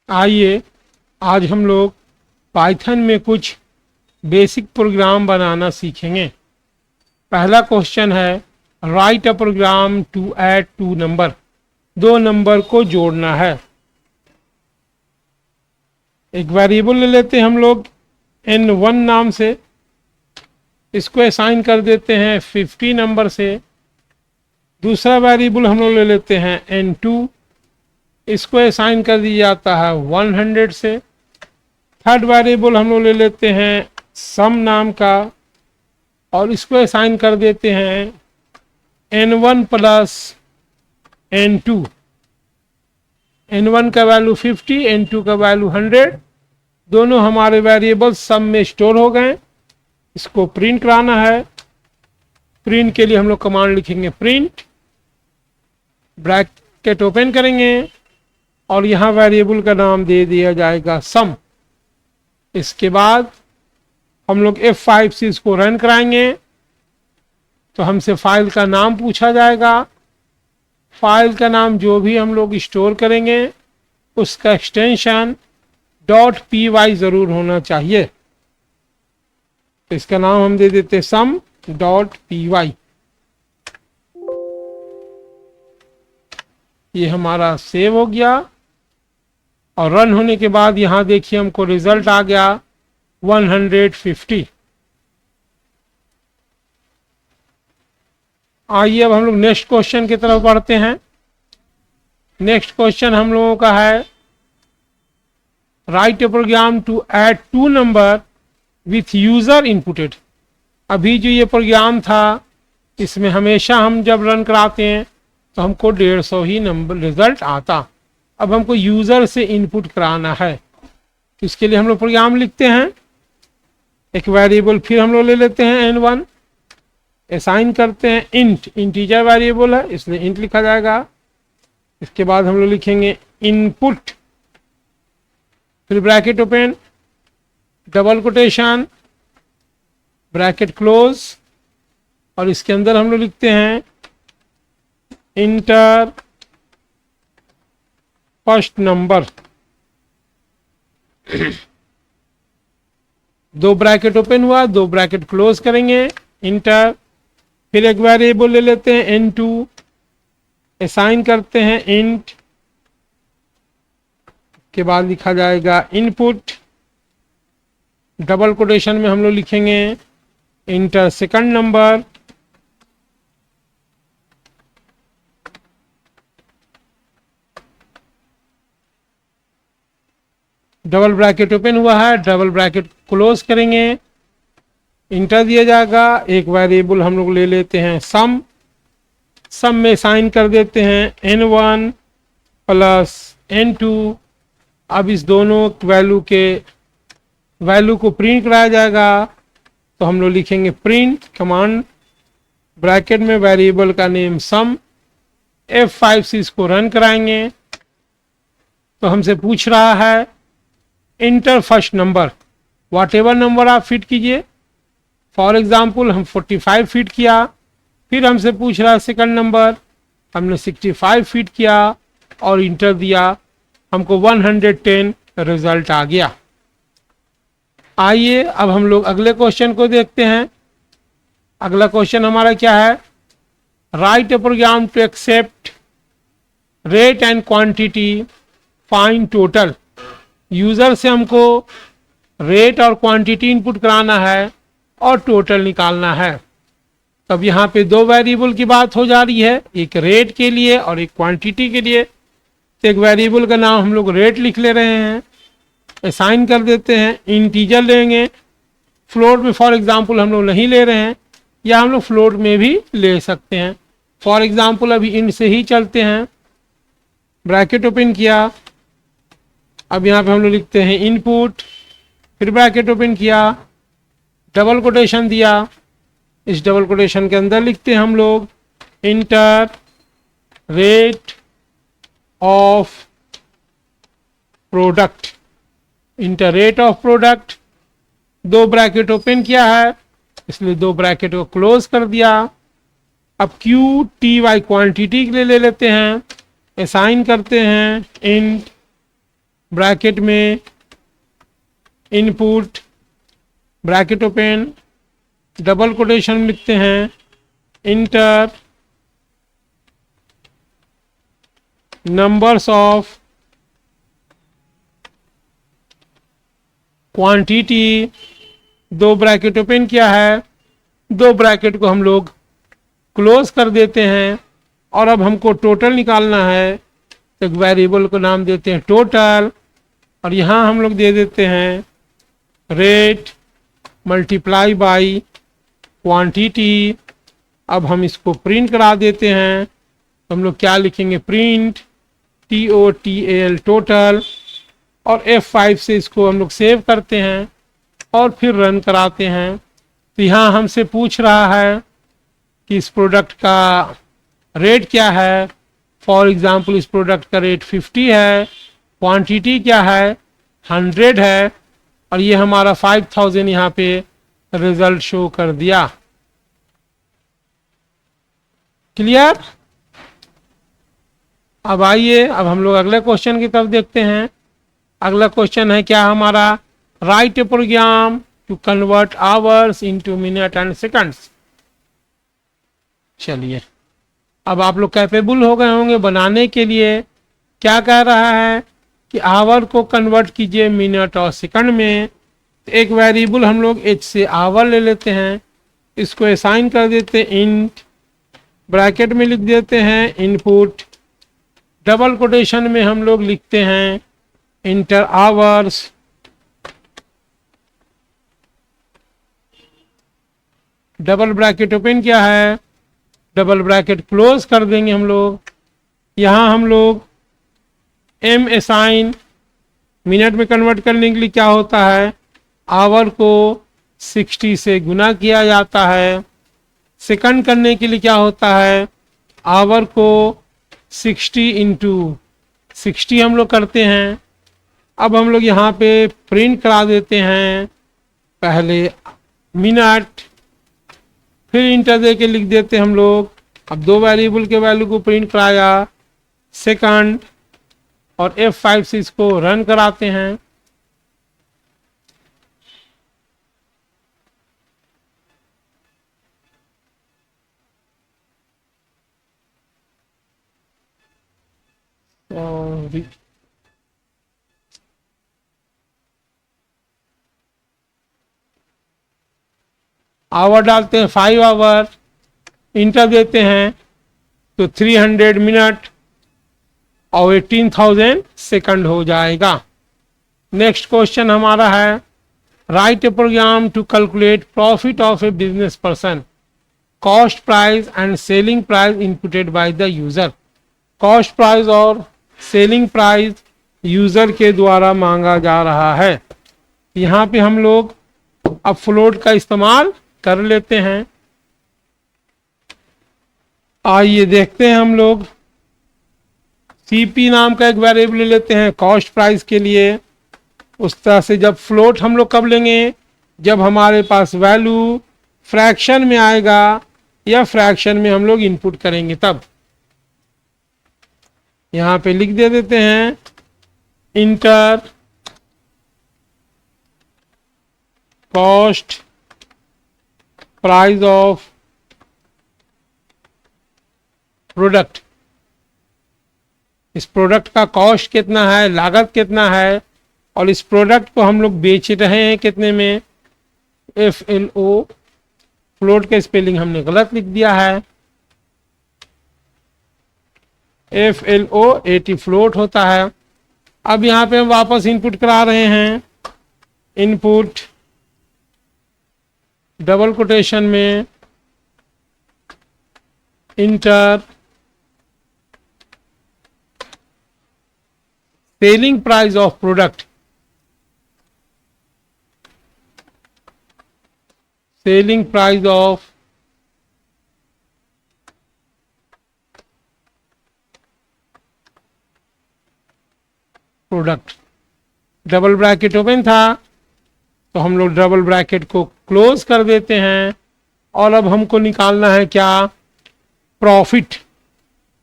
आइए आज हम लोग पाइथन में कुछ बेसिक प्रोग्राम बनाना सीखेंगे। पहला क्वेश्चन है write a program to add two number. दो नंबर को जोड़ना है। एक वेरिएबल ले लेते हैं हम लोग n1 नाम से, इसको असाइन कर देते हैं 50 नंबर से। दूसरा वेरिएबल हम लोग ले लेते हैं n2, इसको असाइन कर दिया जाता है 100 से। थर्ड वेरिएबल हम लोग ले लेते हैं सम नाम का और इसको असाइन कर देते हैं n1 प्लस n2। n1 का वैल्यू 50, n2 का वैल्यू 100। दोनों हमारे वेरिएबल सम में स्टोर हो गए। इसको प्रिंट कराना है। प्रिंट के लिए हम लोग कमांड लिखेंगे प्रिंट, ब्रैकेट ओपन करेंगे और यहाँ वेरिएबल का नाम दे दिया जाएगा सम। इसके बाद हम लोग F5 से इसको रन कराएंगे तो हमसे फाइल का नाम पूछा जाएगा। फाइल का नाम जो भी हम लोग स्टोर करेंगे उसका एक्सटेंशन .py ज़रूर होना चाहिए। तो इसका नाम हम दे देते sum.py। ये हमारा सेव हो गया और रन होने के बाद यहाँ देखिए हमको रिजल्ट आ गया 150। आइए अब हम लोग नेक्स्ट क्वेश्चन की तरफ बढ़ते हैं। नेक्स्ट क्वेश्चन हम लोगों का है write a program to add two number with user inputted. अभी जो ये प्रोग्राम था इसमें हमेशा हम जब रन कराते हैं तो हमको 150 ही नंबर रिजल्ट आता। अब हमको यूजर से इनपुट कराना है तो इसके लिए हम लोग प्रोग्राम लिखते हैं। एक वेरिएबल फिर हम लोग ले लेते हैं n1, असाइन करते हैं इंट, इंटीजर वेरिएबल है इसलिए इंट लिखा जाएगा। इसके बाद हम लोग लिखेंगे इनपुट, फिर bracket open, double quotation, bracket close और इसके अंदर हम लोग लिखते हैं इंटर फर्स्ट नंबर। दो ब्रैकेट ओपन हुआ, दो ब्रैकेट क्लोज करेंगे, इंटर। फिर एक वेरिएबल ले लेते हैं n2, असाइन करते हैं इंट, के बाद लिखा जाएगा इनपुट, डबल कोटेशन में हम लोग लिखेंगे inter second number. Double bracket open हुआ है, डबल ब्रैकेट क्लोज करेंगे, इंटर दिया जाएगा। एक वेरिएबल हम लोग ले लेते हैं सम, सम में साइन कर देते हैं n1 प्लस n2। अब इस दोनों वैल्यू को प्रिंट कराया जाएगा तो हम लोग लिखेंगे प्रिंट कमांड, ब्रैकेट में वेरिएबल का नेम सम। F5 से इसको रन कराएंगे तो हमसे पूछ रहा है इंटर फर्स्ट नंबर, वाट एवर नंबर आप फिट कीजिए। फॉर एग्जाम्पल हम 45 फिट किया। फिर हमसे पूछ रहा है सेकंड नंबर, हमने 65 फिट किया और इंटर दिया, हमको 110 रिजल्ट आ गया। आइए अब हम लोग अगले क्वेश्चन को देखते हैं। अगला क्वेश्चन हमारा क्या है, write a program to accept rate and quantity, find total. User से हमको रेट और क्वांटिटी इनपुट कराना है और टोटल निकालना है। तब यहाँ पे दो वेरिएबल की बात हो जा रही है, एक रेट के लिए और एक क्वांटिटी के लिए। तो एक वेरिएबल का नाम हम लोग रेट लिख ले रहे हैं, असाइन कर देते हैं, इंटीजर लेंगे। फ्लोट में फॉर एग्जांपल हम लोग नहीं ले रहे हैं, या हम लोग फ्लोट में भी ले सकते हैं। फॉर एग्जांपल अभी इंट से ही चलते हैं। ब्रैकेट ओपन किया, अब यहाँ पे हम लोग लिखते हैं इनपुट, फिर ब्रैकेट ओपन किया, डबल कोटेशन दिया। इस डबल कोटेशन के अंदर लिखते हैं हम लोग inter rate of product, inter rate of product. दो ब्रैकेट ओपन किया है इसलिए दो ब्रैकेट को क्लोज कर दिया। अब QTY क्वांटिटी के लिए ले लेते हैं, असाइन करते हैं इंट ब्रैकेट में input, bracket open, double quotation में लिखते हैं इंटर नंबर्स ऑफ क्वांटिटी, दो ब्रैकेट ओपन किया है, दो ब्रैकेट को हम लोग क्लोज कर देते हैं। और अब हमको टोटल निकालना है, तो एक वेरिएबल को नाम देते हैं टोटल, और यहाँ हम लोग दे देते हैं रेट मल्टीप्लाई बाई क्वांटिटी। अब हम इसको प्रिंट करा देते हैं, तो हम लोग क्या लिखेंगे, प्रिंट TOTAL टोटल, और F5 से इसको हम लोग सेव करते हैं और फिर रन कराते हैं। तो यहाँ हमसे पूछ रहा है कि इस प्रोडक्ट का रेट क्या है। फॉर एग्जांपल इस प्रोडक्ट का रेट 50 है, क्वांटिटी क्या है 100 है, और ये हमारा 5000 यहाँ पे रिजल्ट शो कर दिया। क्लियर। अब आइए, अब हम लोग अगले क्वेश्चन की तरफ देखते हैं। अगला क्वेश्चन है क्या हमारा, write a program to convert hours into minute and seconds. चलिए, अब आप लोग कैपेबल हो गए होंगे बनाने के लिए। क्या कह रहा है कि आवर को कन्वर्ट कीजिए मिनट और सेकंड में। तो एक वेरिएबल हम लोग h से आवर ले लेते हैं, इसको असाइन कर देते हैं इंट, ब्रैकेट में लिख देते हैं इनपुट, डबल कोटेशन में हम लोग लिखते हैं inter hours, double bracket open किया है, डबल ब्रैकेट क्लोज कर देंगे हम लोग। यहाँ हम लोग m असाइन, मिनट में कन्वर्ट करने के लिए क्या होता है, आवर को 60 से गुना किया जाता है। सेकंड करने के लिए क्या होता है, आवर को 60 इंटू 60 हम लोग करते हैं। अब हम लोग यहाँ पे प्रिंट करा देते हैं, पहले मिनट, फिर इंटर दे के लिख देते हैं हम लोग। अब दो वेरिएबल के वैल्यू को प्रिंट कराया, सेकंड, और F5 से इसको रन कराते हैं। आवर डालते हैं 5 आवर, इंटर देते हैं तो 300 मिनट और 18,000 सेकंड हो जाएगा। नेक्स्ट क्वेश्चन हमारा है, write a program to calculate profit of a business person, cost price and selling price inputted by the user. Cost price और सेलिंग प्राइस यूजर के द्वारा मांगा जा रहा है। यहाँ पे हम लोग अब फ्लोट का इस्तेमाल कर लेते हैं। आइए देखते हैं, हम लोग CP नाम का एक वेरिएबल ले लेते हैं कॉस्ट प्राइस के लिए। उस तरह से जब फ्लोट हम लोग कब लेंगे, जब हमारे पास वैल्यू फ्रैक्शन में आएगा या फ्रैक्शन में हम लोग इनपुट करेंगे तब। यहाँ पे लिख दे देते हैं inter cost price of product. इस प्रोडक्ट का कॉस्ट कितना है, लागत कितना है, और इस प्रोडक्ट को हम लोग बेच रहे हैं कितने में, FLO। फ्लोट का स्पेलिंग हमने गलत लिख दिया है, FLO 80 फ्लोट होता है। अब यहाँ पे हम वापस इनपुट करा रहे हैं, इनपुट डबल कोटेशन में inter selling price of product, selling price of product. Double bracket open था तो हम लोग डबल ब्रैकेट को क्लोज कर देते हैं, और अब हमको निकालना है क्या, प्रॉफिट।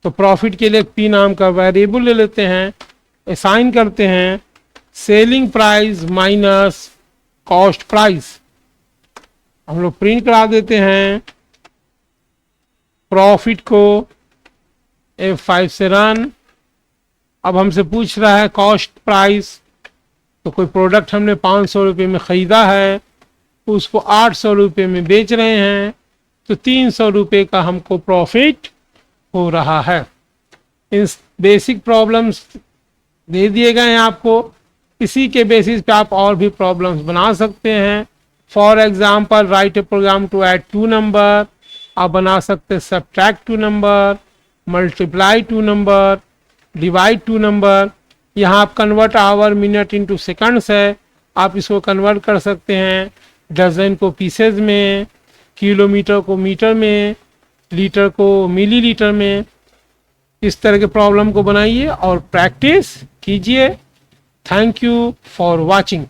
तो प्रॉफिट के लिए P नाम का वेरिएबल ले लेते हैं, असाइन करते हैं selling price minus cost price. हम लोग प्रिंट करा देते हैं प्रॉफिट को F5 से रन। अब हमसे पूछ रहा है कॉस्ट प्राइस, तो कोई प्रोडक्ट हमने 500 रुपये में ख़रीदा है, उसको 800 रुपये में बेच रहे हैं, तो 300 रुपये का हमको प्रॉफिट हो रहा है। इन बेसिक प्रॉब्लम्स दे दिए गए हैं आपको, इसी के बेसिस पे आप और भी प्रॉब्लम्स बना सकते हैं। For example write a program to add 2 number, आप बना सकते हैं subtract 2 number, multiply 2 number, divide 2 number. यहाँ आप convert hour minute into seconds है, आप इसको कन्वर्ट कर सकते हैं डजन को पीसेज में, किलोमीटर को मीटर में, लीटर को मिलीलीटर में। इस तरह के प्रॉब्लम को बनाइए और प्रैक्टिस कीजिए। Thank you for watching.